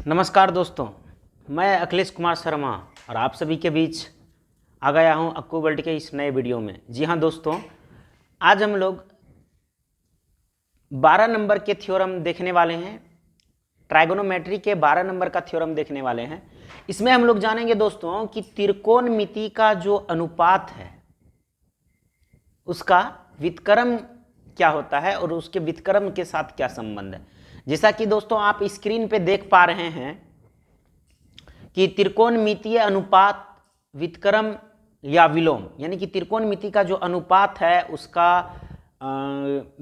नमस्कार दोस्तों, मैं अखिलेश कुमार शर्मा और आप सभी के बीच आ गया हूं अक्कू वर्ल्ड के इस नए वीडियो में। जी हां दोस्तों, आज हम लोग 12 नंबर के थ्योरम देखने वाले हैं। ट्राइगोनोमेट्री के 12 नंबर का थ्योरम देखने वाले हैं। इसमें हम लोग जानेंगे दोस्तों कि त्रिकोणमिति का जो अनुपात है उसका व्युत्क्रम क्या होता है और उसके व्युत्क्रम के साथ क्या संबंध है। जैसा कि दोस्तों आप स्क्रीन पे देख पा रहे हैं कि त्रिकोणमितीय अनुपात व्युत्क्रम या विलोम, यानी कि त्रिकोणमिति का जो अनुपात है उसका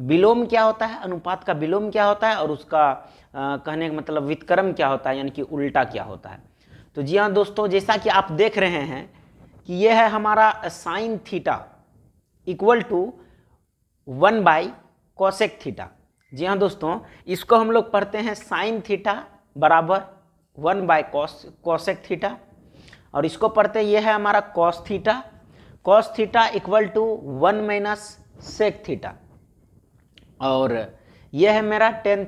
विलोम क्या होता है, अनुपात का विलोम क्या होता है और उसका कहने का मतलब व्युत्क्रम क्या होता है, यानी कि उल्टा क्या होता है। तो जी हाँ दोस्तों, जैसा कि आप देख रहे हैं कि यह है हमारा sine theta equal to one by cosec theta. जी हाँ दोस्तों, इसको हम लोग पढ़ते हैं साइन थीटा बराबर 1/कोसेक थीटा, और इसको पढ़ते हैं यह है हमारा cos theta equal to 1 - sec theta, और यह है मेरा tan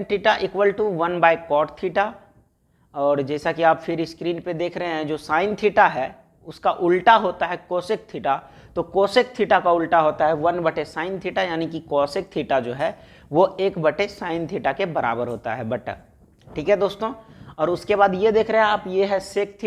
theta equal to one by cot theta. और जैसा कि आप फिर स्क्रीन पे देख रहे हैं, जो साइन थीटा है उसका उल्टा होता है कोसेक थीटा, तो कोसेक थीटा का उल्टा होता है 1/साइन थीटा, यानी कि कोसेक थीटा जो है वो 1/साइन थीटा के बराबर होता है बटा। ठीक है दोस्तों, और उसके बाद ये देख रहे हैं आप, ये है सेक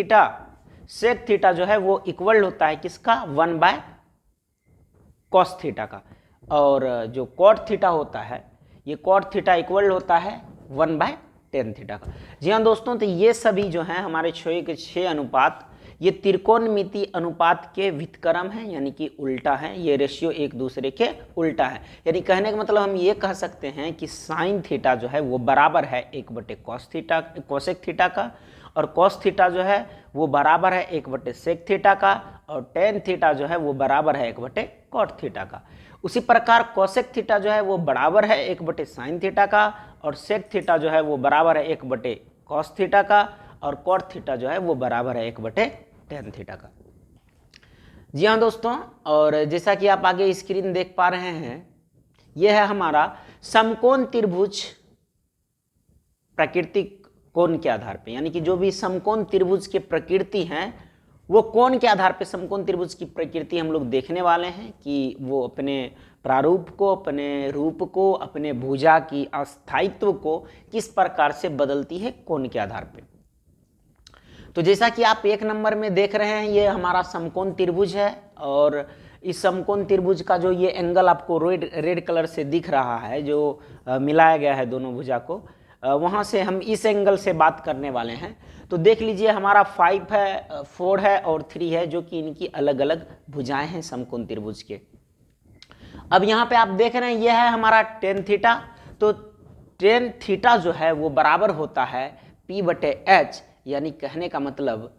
थीटा जो है वो इक्वल होता है किसका, 1/कॉस थीटा का, और जो कॉट थीटा होता है, ये कॉट थीटा इक्वल होता है 1/टेन थीटा का। जी हाँ दोस्तों, तो ये सभी जो हैं हमारे 6 के 6 अनुपात ये त्रिकोणमिति अनुपात के व्युत्क्रम हैं, यानी कि उल्टा है। ये रेशियो एक दूसरे के उल्टा है, यानी कहने का मतलब हम ये कह सकते हैं कि साइन थीटा जो है वो बराबर है 1/कोसेक थीटा का, और कॉस थीटा जो है वो बराबर है 1/सेक थीटा का, और टेन थीटा जो है वो बराबर है 1/कॉट थीटा का। उसी प्रकार कोसेक थीटा जो है वो बराबर है 1/साइन थीटा का, और सेक थीटा जो है वो बराबर है 1/कॉस थीटा का, और कॉट थीटा जो है वो बराबर है 1/टेन थीटा का। जी हाँ दोस्तों, और जैसा कि आप आगे स्क्रीन देख पा रहे हैं, यह है हमारा समकोण त्रिभुज प्राकृतिक कोण के आधार पे, यानी कि जो भी समकोण त्रिभुज की प्रकृति है वो कोण के आधार पे समकोण त्रिभुज की प्रकृति हम लोग देखने वाले हैं कि वो अपने प्रारूप को, अपने रूप को, अपने भुजा की अस्थायित्व को किस प्रकार से बदलती है कोण के आधार पे। तो जैसा कि आप 1 नंबर में देख रहे हैं, ये हमारा समकोण त्रिभुज है, और इस समकोण त्रिभुज का जो ये एंगल आपको रेड कलर से दिख रहा है, जो मिलाया गया है दोनों भुजा को, वहाँ से हम इस एंगल से बात करने वाले हैं। तो देख लीजिए, हमारा 5 है, 4 है और 3 है, जो कि इनकी अलग अलग भुजाएं हैं समकोण त्रिभुज के। अब यहाँ पे आप देख रहे हैं, यह है हमारा टेन थीटा, तो टेन थीटा जो है वो बराबर होता है P/H, यानी कहने का मतलब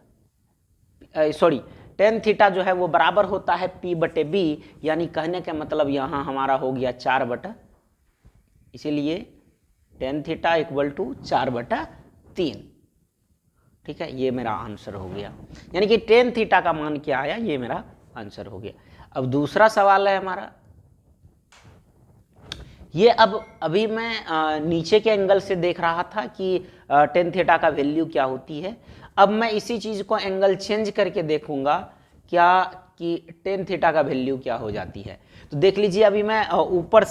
टेन थीटा जो है वो बराबर होता है P/B, यानी कहने का मतलब यहाँ हमारा हो गया 4/, इसीलिए टेन थीटा इक्वल टू 4/3। ठीक है, ये मेरा आंसर हो गया, यानी कि टेन थीटा का मान क्या आया, ये मेरा आंसर हो गया। अब दूसरा सवाल है हमारा, ये अभी मैं नीचे के एंगल से देख रहा था कि टेन थीटा का वैल्यू क्या होती है। अब मैं इसी चीज को एंगल चेंज करके देखूंगा क्या कि टेन थीटा का वैल्यू क्या हो जाती है। तो देख लीजिए, अभी मैं ऊपर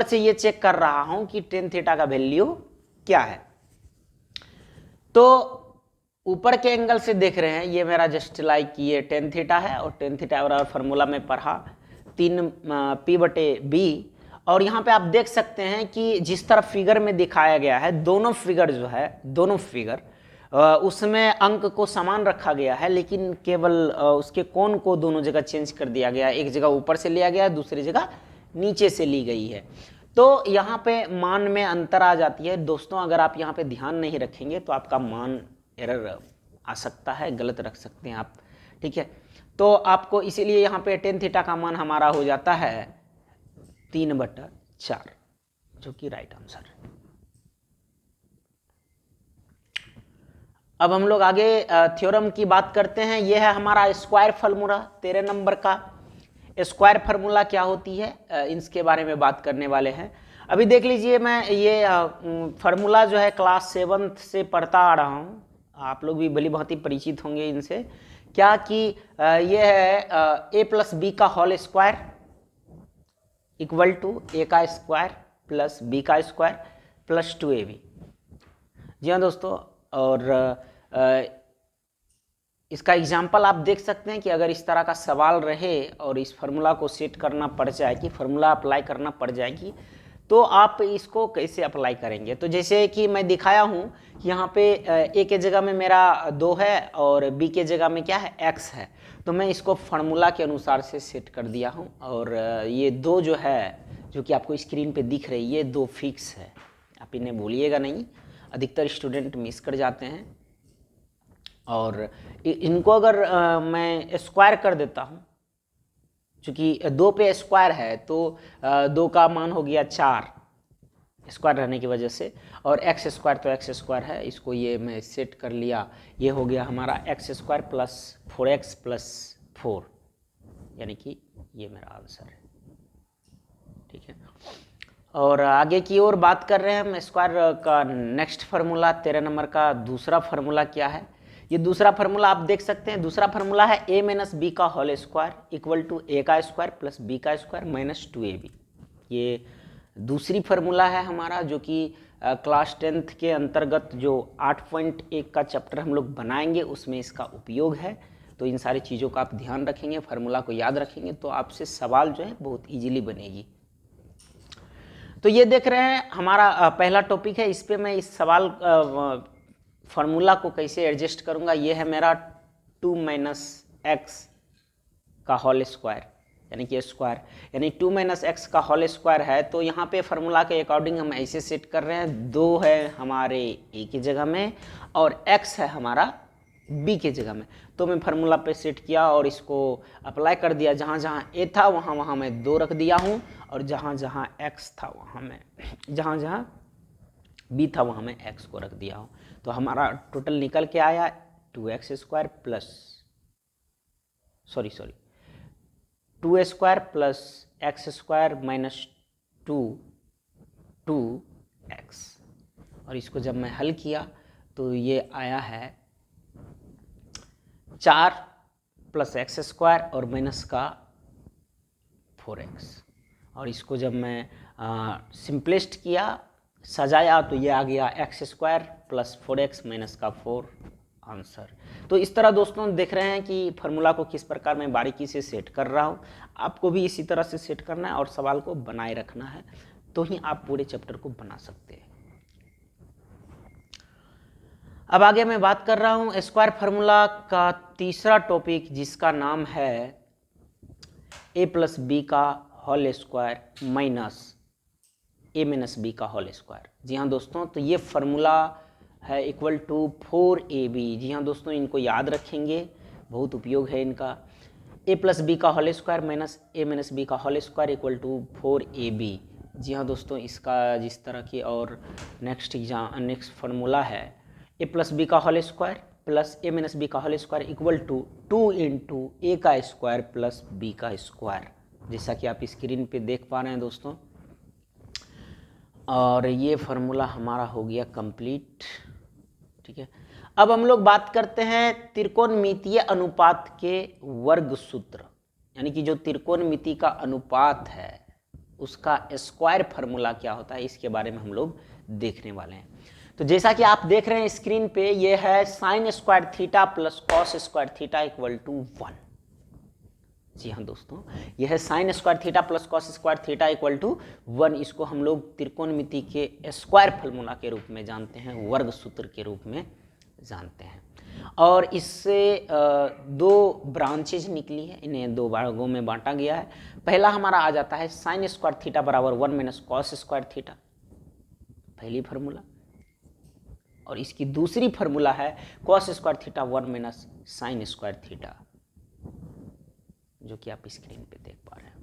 से ये चेक कर रहा हूं कि टेन थीटा का वैल्यू क्या है। तो ऊपर के एंगल से देख रहे हैं, ये मेरा जस्ट लाइक ये टेन थीटा है, और टेन थीटा बराबर फार्मूला में पढ़ा 3 P/B, और यहाँ पे आप देख सकते हैं कि जिस तरह फिगर में दिखाया गया है, दोनों फिगर उसमें अंक को समान रखा गया है, लेकिन केवल उसके कोण को दोनों जगह चेंज कर दिया गया है। एक जगह ऊपर से लिया गया है, दूसरी जगह नीचे से ली गई है, तो यहाँ पे मान में अंतर आ जाती है। दोस्तों अगर आप यहाँ पे ध्यान नहीं रखेंगे तो आपका मान एरर आ सकता है, गलत रख सकते हैं आप। ठीक है, तो आपको इसीलिए यहाँ पे टेन थीटा का मान हमारा हो जाता है 3/4, जो कि राइट आंसर है। अब हम लोग आगे थ्योरम की बात करते हैं। यह है हमारा स्क्वायर फार्मूला 13 नंबर का। स्क्वायर फार्मूला क्या होती है, इसके बारे में बात करने वाले हैं। अभी देख लीजिए, मैं ये फार्मूला जो है क्लास 7 से पढ़ता आ रहा हूँ, आप लोग भी भली भांति परिचित होंगे इनसे। क्या कि ये है a प्लस बी का होल स्क्वायर इक्वल टू ए का स्क्वायर प्लस बी का स्क्वायर प्लस 2ab। जी हाँ दोस्तों, और इसका एग्जाम्पल आप देख सकते हैं कि अगर इस तरह का सवाल रहे और इस फार्मूला को सेट करना पड़ जाए, कि फार्मूला अप्लाई करना पड़ जाएगी, तो आप इसको कैसे अप्लाई करेंगे। तो जैसे कि मैं दिखाया हूँ कि यहाँ पे ए के जगह में मेरा 2 है और बी के जगह में क्या है, x है। तो मैं इसको फार्मूला के अनुसार से सेट कर दिया हूँ। और ये 2 जो है, जो कि आपको स्क्रीन पे दिख रही है, ये 2 फिक्स है, आप इन्हें भूलिएगा नहीं, अधिकतर स्टूडेंट मिस कर जाते हैं। और इनको अगर मैं स्क्वायर कर देता हूँ, चूँकि 2 पे स्क्वायर है तो 2 का मान हो गया 4 स्क्वायर रहने की वजह से, और एक्स स्क्वायर तो एक्स स्क्वायर है, इसको ये मैं सेट कर लिया। ये हो गया हमारा x square plus 4x plus 4, यानी कि ये मेरा आंसर है। ठीक है, और आगे की ओर बात कर रहे हैं हम स्क्वायर का नेक्स्ट फार्मूला। 13 नंबर का दूसरा फार्मूला क्या है, ये दूसरा फार्मूला आप देख सकते हैं। दूसरा फार्मूला है a माइनस बी का होल स्क्वायर इक्वल टू ए का स्क्वायर प्लस बी का स्क्वायर माइनस 2ab। ये दूसरी फार्मूला है हमारा, जो कि क्लास 10th के अंतर्गत जो 8.1 का चैप्टर हम लोग बनाएंगे उसमें इसका उपयोग है। तो इन सारी चीज़ों का आप ध्यान रखेंगे, फार्मूला को याद रखेंगे, तो आपसे सवाल जो है बहुत ईजिली बनेगी। तो ये देख रहे हैं हमारा पहला टॉपिक है, इस पे मैं इस सवाल फार्मूला को कैसे एडजस्ट करूंगा। ये है मेरा 2 माइनस एक्स का होल स्क्वायर, यानी कि स्क्वायर, यानी 2 माइनस एक्स का होल स्क्वायर है। तो यहाँ पे फार्मूला के अकॉर्डिंग हम ऐसे सेट कर रहे हैं, 2 है हमारे ए की जगह में और x है हमारा b के जगह में। तो मैं फार्मूला पे सेट किया और इसको अप्लाई कर दिया। जहाँ जहाँ a था वहाँ वहाँ मैं 2 रख दिया हूँ, और जहाँ जहाँ x था वहाँ मैं, जहाँ जहाँ b था वहाँ मैं x को रख दिया हूँ। तो हमारा टोटल निकल के आया 2x square plus 2 square plus x square minus 2x। और इसको जब मैं हल किया तो ये आया है 4 प्लस एक्स स्क्वायर और माइनस का 4x। और इसको जब मैं सिंपलेस्ट किया, सजाया, तो ये आ गया x square plus 4x minus का 4 आंसर। तो इस तरह दोस्तों देख रहे हैं कि फार्मूला को किस प्रकार मैं बारीकी से सेट कर रहा हूँ। आपको भी इसी तरह से सेट करना है और सवाल को बनाए रखना है, तो ही आप पूरे चैप्टर को बना सकते हैं। अब आगे मैं बात कर रहा हूँ स्क्वायर फार्मूला का तीसरा टॉपिक, जिसका नाम है a प्लस बी का whole square minus a minus B का होल स्क्वायर। जी हाँ दोस्तों, तो ये फार्मूला है इक्वल टू 4ab। जी हाँ दोस्तों, इनको याद रखेंगे, बहुत उपयोग है इनका। a प्लस बी का whole square minus a minus B का whole square equal to 4ab। जी हाँ दोस्तों, इसका जिस तरह की और नेक्स्ट फार्मूला है a प्लस बी का whole square plus a minus B का whole square equal to 2 into A का स्क्वायर प्लस बी का स्क्वायर, जैसा कि आप स्क्रीन पे देख पा रहे हैं दोस्तों। और ये फार्मूला हमारा हो गया कंप्लीट। ठीक है, अब हम लोग बात करते हैं त्रिकोणमितीय अनुपात के वर्ग सूत्र, यानी कि जो त्रिकोणमिति का अनुपात है उसका स्क्वायर फार्मूला क्या होता है, इसके बारे में हम लोग देखने वाले हैं। तो जैसा कि आप देख रहे हैं स्क्रीन पे, ये है sine square theta plus cos square theta equal to 1। जी हाँ दोस्तों, यह है sine square theta plus cos square theta equal to 1। इसको हम लोग त्रिकोणमिति के स्क्वायर फार्मूला के रूप में जानते हैं, वर्ग सूत्र के रूप में जानते हैं। और इससे 2 ब्रांचेज निकली है, इन्हें 2 भागों में बांटा गया है। पहला हमारा आ जाता है साइन स्क्वायर थीटा बराबर 1 माइनस कॉस स्क्वायर थीटा, पहली फार्मूला। और इसकी दूसरी फार्मूला है cos square theta 1 minus sign square theta, जो कि आप स्क्रीन पे देख पा रहे हैं।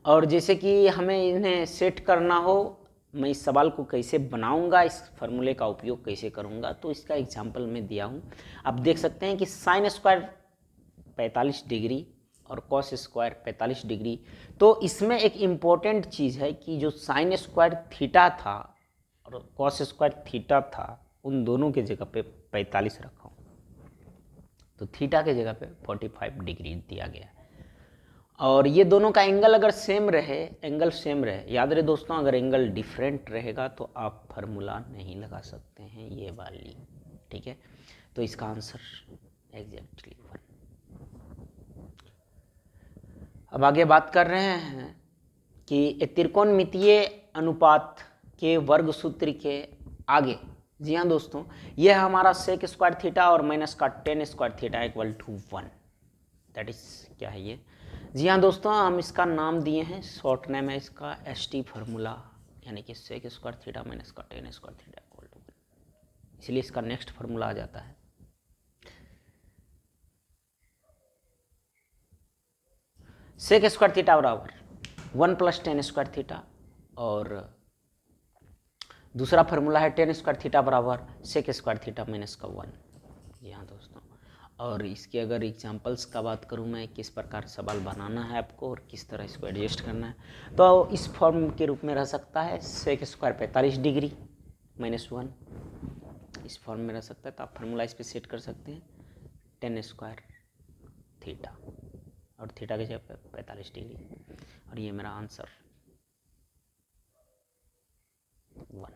और जैसे कि हमें इन्हें सेट करना हो, मैं इस सवाल को कैसे बनाऊंगा, इस फार्मूले का उपयोग कैसे करूंगा, तो इसका एग्जाम्पल मैं दिया हूं। आप देख सकते हैं कि साइन स्क्वायर 45 डिग्री और कॉस स्क्वायर 45 डिग्री। तो इसमें एक इम्पोर्टेंट चीज़ है कि जो साइन स्क्वायर थीटा था और कॉस स्क्वायर थीटा था, उन दोनों के जगह पे 45 रखा हूँ, तो थीटा के जगह पे 45 डिग्री दिया गया है। और ये दोनों का एंगल अगर सेम रहे, एंगल सेम रहे, याद रहे दोस्तों, अगर एंगल डिफरेंट रहेगा तो आप फार्मूला नहीं लगा सकते हैं ये वाली, ठीक है। तो इसका आंसर एग्जैक्टली 1। अब आगे बात कर रहे हैं कि त्रिकोणमितीय अनुपात के वर्ग सूत्र के आगे, जी हाँ दोस्तों, यह हमारा सेक स्क्वायर थीटा और माइनस का tan square theta equal to 1, that is क्या है ये, जी हाँ दोस्तों, हम इसका नाम दिए हैं, शॉर्ट नेम है इसका ST फार्मूला, यानी कि सेक स्क्वायर थीटा माइनस का tan square theta equal to 1, इसलिए इसका नेक्स्ट फार्मूला आ जाता है सेक स्क्वायर थीटा बराबर 1 प्लस टेन स्क्वायर थीटा, और दूसरा फार्मूला है टेन स्क्वायर थीटा बराबर सेक स्क्वायर थीटा माइनस का 1। जी हाँ दोस्तों, और इसके अगर एग्जांपल्स का बात करूँ मैं, किस प्रकार सवाल बनाना है आपको और किस तरह इसको एडजस्ट करना है, तो इस फॉर्म के रूप में रह सकता है सेक स्क्वायर 45 डिग्री माइनस 1, इस फॉर्म में रह सकता है। तो आप फार्मूला इस पर सेट कर सकते हैं टेन स्क्वायर थीटा और थीटा के जगह पे 45 डिग्री, और ये मेरा आंसर 1।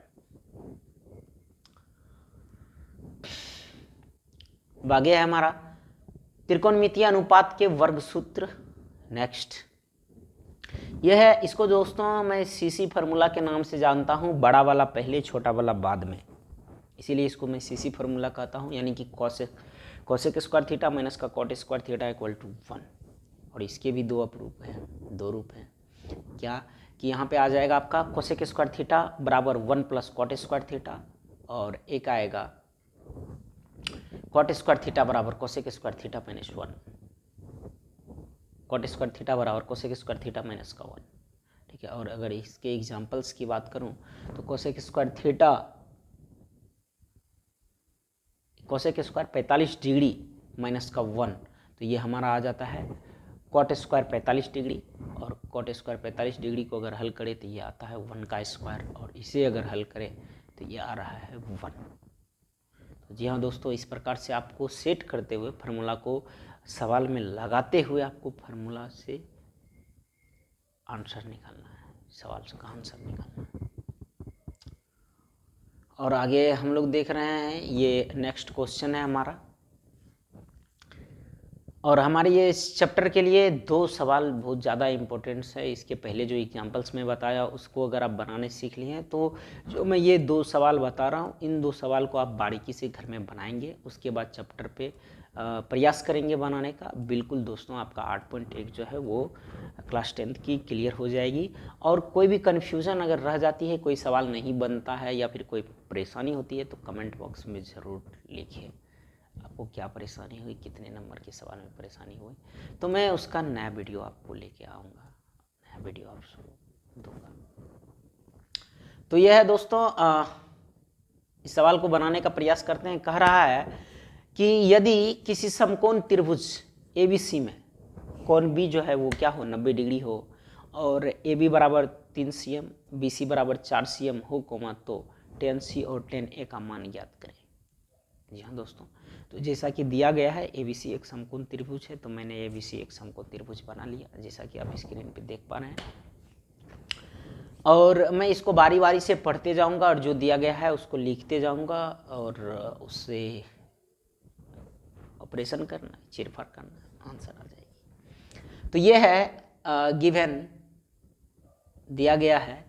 आगे है हमारा त्रिकोणमितीय अनुपात के वर्ग सूत्र। नेक्स्ट यह है, इसको दोस्तों मैं सीसी फार्मूला के नाम से जानता हूँ, बड़ा वाला पहले छोटा वाला बाद में, इसीलिए इसको मैं सीसी फार्मूला कहता हूँ, यानी कि कोसेक स्क्वायर थीटा माइनस का cot square theta equal to 1। और इसके भी दो रूप हैं, क्या कि यहाँ पे आ जाएगा आपका कोसेक स्क्वायर थीटा बराबर 1 प्लस कॉट स्क्वायर थीटा, और एक आएगा कॉट स्क्वायर थीटा बराबर cosec square theta minus 1, cot square theta बराबर कोसेक स्क्वायर थीटा माइनस का 1, ठीक है। और अगर इसके एग्जांपल्स की बात करूं तो कोसेक स्क्वायर 45 डिग्री माइनस का 1, तो ये हमारा आ जाता है कॉट स्क्वायर 45 डिग्री, और कॉट स्क्वायर 45 डिग्री को अगर हल करें तो ये आता है 1 का स्क्वायर, और इसे अगर हल करें तो ये आ रहा है 1। तो जी हाँ दोस्तों, इस प्रकार से आपको सेट करते हुए फार्मूला को सवाल में लगाते हुए आपको फार्मूला से आंसर निकालना है, सवाल से का आंसर निकालना है। और आगे हम लोग देख रहे हैं, ये नेक्स्ट क्वेश्चन है हमारा, और हमारे ये इस चैप्टर के लिए दो सवाल बहुत ज़्यादा इम्पोर्टेंट्स है। इसके पहले जो एग्जांपल्स में बताया उसको अगर आप बनाने सीख लिए हैं, तो जो मैं ये दो सवाल बता रहा हूँ, इन दो सवाल को आप बारीकी से घर में बनाएंगे, उसके बाद चैप्टर पे प्रयास करेंगे बनाने का। बिल्कुल दोस्तों, आपका 8.1 जो है वो क्लास 10th की क्लियर हो जाएगी। और कोई भी कन्फ्यूज़न अगर रह जाती है, कोई सवाल नहीं बनता है या फिर कोई परेशानी होती है, तो कमेंट बॉक्स में ज़रूर लिखिए आपको क्या परेशानी हुई, कितने नंबर के सवाल में परेशानी हुई, तो मैं उसका नया वीडियो आपको लेके आऊँगा, नया वीडियो आपको दूंगा। तो यह है दोस्तों, इस सवाल को बनाने का प्रयास करते हैं। कह रहा है कि यदि किसी समकोण त्रिभुज ABC में कोण B जो है वो क्या हो, 90 डिग्री हो, और AB बराबर 3 cm, BC बराबर 4 cm हो, तो tan C और tan A का मान ज्ञात करें। जी हाँ दोस्तों, तो जैसा कि दिया गया है ABC एक समकोण त्रिभुज है, तो मैंने ABC एक समकोण त्रिभुज बना लिया, जैसा कि आप स्क्रीन पे देख पा रहे हैं। और मैं इसको बारी बारी से पढ़ते जाऊंगा और जो दिया गया है उसको लिखते जाऊंगा, और उससे ऑपरेशन करना, चीरफाड़ करना, आंसर आ जाएगी। तो ये है गिवन दिया गया है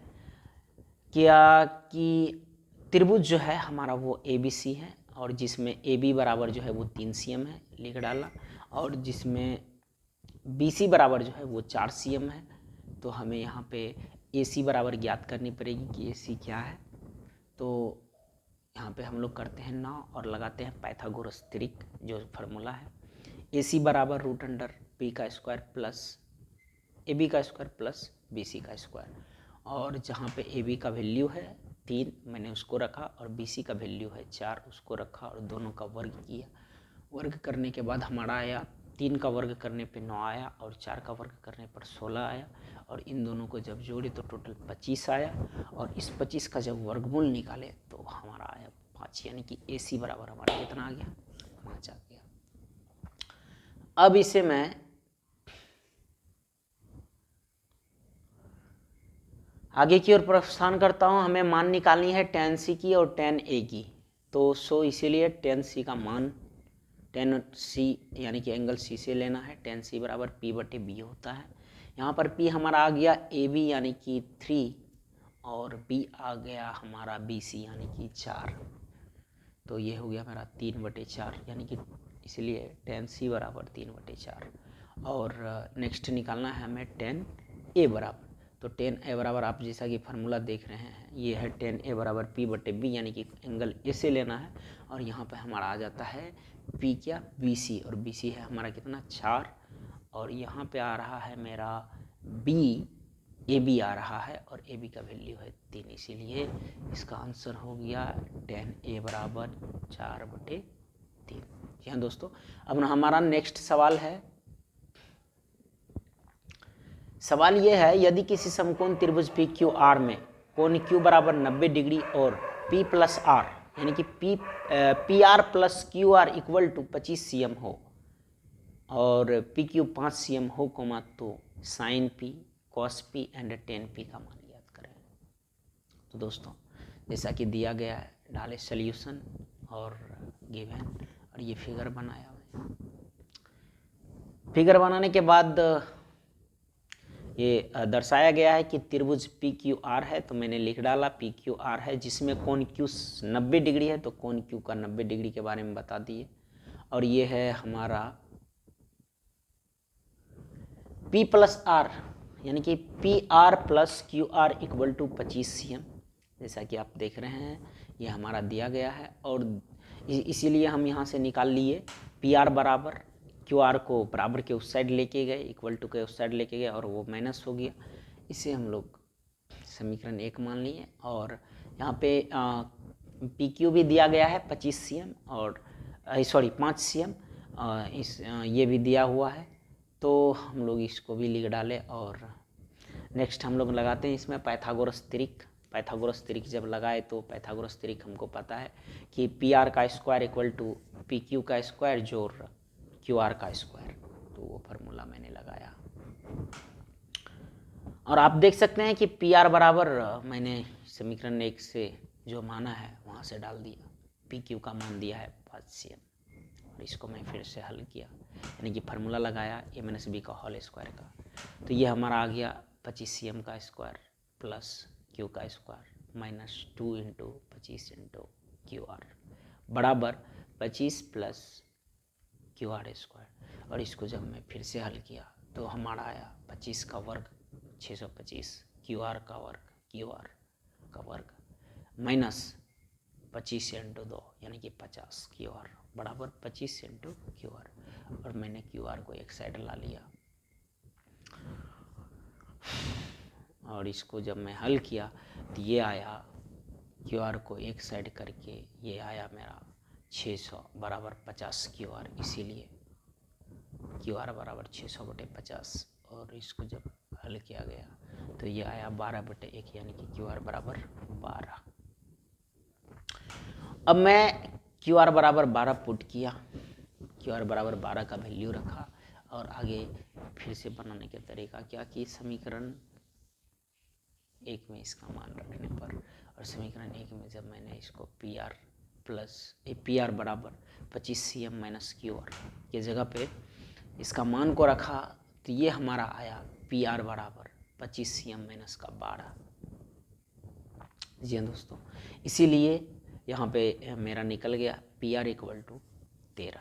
क्या कि त्रिभुज जो है हमारा वो ABC है, और जिसमें AB बराबर जो है वो 3 cm है, लिख डाला, और जिसमें BC बराबर जो है वो 4 cm है। तो हमें यहाँ पे AC बराबर ज्ञात करनी पड़ेगी कि AC क्या है। तो यहाँ पे हम लोग करते हैं 9 और लगाते हैं पाइथागोरस त्रिक जो फार्मूला है, AC बराबर √p का स्क्वायर प्लस AB का स्क्वायर प्लस BC का स्क्वायर। और जहाँ पे AB का वैल्यू है 3 मैंने उसको रखा, और BC का वैल्यू है 4 उसको रखा, और दोनों का वर्ग किया। वर्ग करने के बाद हमारा आया 3 का वर्ग करने पे 9 आया और 4 का वर्ग करने पर 16 आया और इन दोनों को जब जोड़े तो टोटल 25 आया और इस 25 का जब वर्गमूल निकाले तो हमारा आया 5, यानी कि AC बराबर हमारा कितना आ गया, 5 आ गया। अब इसे मैं आगे की ओर प्रस्थान करता हूँ। हमें मान निकालनी है tan C की और tan A की, तो इसीलिए tan C का मान tan C यानी कि एंगल C से लेना है। tan C बराबर P/B होता है। यहाँ पर P हमारा आ गया AB यानी कि 3 और B आ गया हमारा BC यानी कि 4, तो ये हो गया मेरा 3/4 यानी कि इसलिए tan C बराबर 3/4। और नेक्स्ट निकालना है हमें tan A बराबर, तो tan A बराबर आप जैसा कि फार्मूला देख रहे हैं ये है tan A बराबर P/B यानी कि एंगल A से लेना है और यहाँ पे हमारा आ जाता है P क्या, BC, और BC है हमारा कितना 4 और यहाँ पे आ रहा है मेरा AB आ रहा है और AB का वैल्यू है 3, इसीलिए इसका आंसर हो गया tan A बराबर 4/3। जी हाँ दोस्तों, अब हमारा नेक्स्ट सवाल है। सवाल यह है, यदि किसी समकोण त्रिभुज PQR में कोण Q बराबर 90 डिग्री और P प्लस R यानी कि PR plus QR equal to 25 cm हो और PQ 5 cm हो तो sin P, cos P and tan P का मान याद करें। तो दोस्तों जैसा कि दिया गया है, डाले सॉल्यूशन और गिवन और ये फिगर बनाया है। फिगर बनाने के बाद ये दर्शाया गया है कि त्रिभुज PQR है, तो मैंने लिख डाला PQR है जिसमें कोण Q 90 डिग्री है, तो कोण Q का 90 डिग्री के बारे में बता दिए। और ये है हमारा P प्लस R यानी कि PR plus QR equal to 25 cm, जैसा कि आप देख रहे हैं ये हमारा दिया गया है और इसीलिए हम यहाँ से निकाल लिए PR बराबर QR को बराबर के उस साइड लेके गए, इक्वल टू के उस साइड लेके गए और वो माइनस हो गया। इसे हम लोग समीकरण 1 मान लिए और यहाँ पे PQ भी दिया गया है 25 cm और 5 cm, ये भी दिया हुआ है, तो हम लोग इसको भी लिख डालें। और नेक्स्ट हम लोग लगाते हैं इसमें पाइथागोरस त्रिक। पाइथागोरस त्रिक जब लगाए तो पाइथागोरस त्रिक हमको पता है कि PR का स्क्वायर इक्वल टू PQ का स्क्वायर जोड़ QR का स्क्वायर, तो वो फार्मूला मैंने लगाया। और आप देख सकते हैं कि PR बराबर मैंने समीकरण 1 से जो माना है वहाँ से डाल दिया, PQ का मान दिया है 5 cm और इसको मैं फिर से हल किया यानी कि फार्मूला लगाया A-B का होल स्क्वायर का, तो ये हमारा आ गया 25 cm का स्क्वायर प्लस Q का स्क्वायर माइनस 2 × 25 × QR बराबर 25 प्लस QR स्क्वायर। और इसको जब मैं फिर से हल किया तो हमारा आया 25 का वर्ग 625, QR का वर्ग माइनस 25 × 2 यानी कि 50 QR बराबर 25 × QR, और मैंने QR को एक साइड ला लिया और इसको जब मैं हल किया तो ये आया QR को एक साइड करके ये आया मेरा 600 बराबर 50 QR, इसीलिए QR बराबर 600/50 और इसको जब हल किया गया तो ये आया 12/1 यानी कि QR बराबर 12। अब मैं QR बराबर 12 पुट किया, QR बराबर 12 का वैल्यू रखा और आगे फिर से बनाने का तरीका क्या कि समीकरण 1 में इसका मान रखने पर और समीकरण 1 में जब मैंने इसको PR बराबर 25 cm माइनस QR के जगह पे इसका मान को रखा तो ये हमारा आया PR बराबर 25 cm माइनस का 12। जी हाँ दोस्तों, इसीलिए यहाँ पे मेरा निकल गया PR इक्वल टू 13,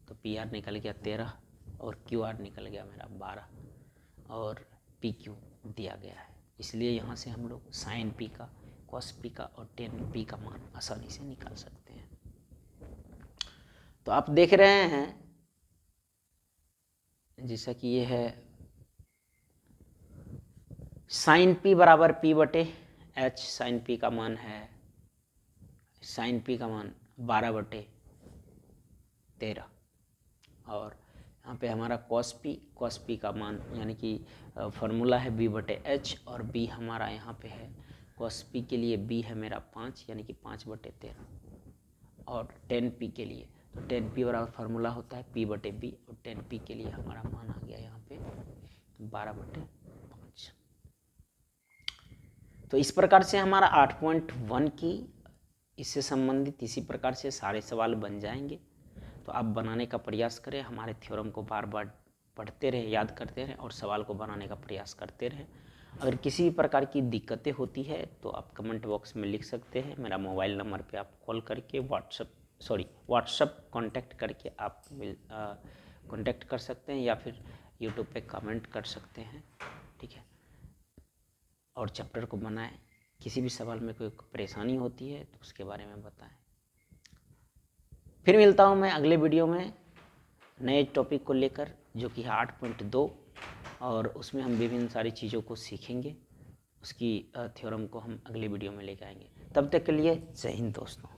तो PR निकल गया 13 और QR निकल गया मेरा 12 और PQ दिया गया है, इसलिए यहाँ से हम लोग sin P का, cos P का और tan P का मान आसानी से निकाल सकते हैं। तो आप देख रहे हैं जैसा कि ये है sin P बराबर P/H, sin P का मान है, sin P का मान 12/13 और यहाँ पे हमारा cos p का मान यानी कि फार्मूला है b/h और b हमारा यहाँ पे है cos p के लिए b है मेरा 5 यानी कि 5/13 और tan p के लिए तो tan p बराबर फार्मूला होता है p/b और tan p के लिए हमारा मान आ गया यहाँ पे 12/5। तो इस प्रकार से हमारा 8.1 की इससे संबंधित इसी प्रकार से सारे सवाल बन जाएंगे। तो आप बनाने का प्रयास करें, हमारे थ्योरम को बार बार पढ़ते रहें, याद करते रहें और सवाल को बनाने का प्रयास करते रहें। अगर किसी भी प्रकार की दिक्कतें होती है तो आप कमेंट बॉक्स में लिख सकते हैं। मेरा मोबाइल नंबर पे आप कॉल करके व्हाट्सअप कांटेक्ट करके आप कांटेक्ट कर सकते हैं या फिर यूट्यूब पे कमेंट कर सकते हैं, ठीक है। और चैप्टर को बनाएं। किसी भी सवाल में कोई परेशानी होती है तो उसके बारे में बताएं। फिर मिलता हूँ मैं अगले वीडियो में नए टॉपिक को लेकर, जो कि है 8.2 और उसमें हम विभिन्न सारी चीज़ों को सीखेंगे। उसकी थ्योरम को हम अगले वीडियो में लेकर आएंगे। तब तक के लिए जय हिंद दोस्तों।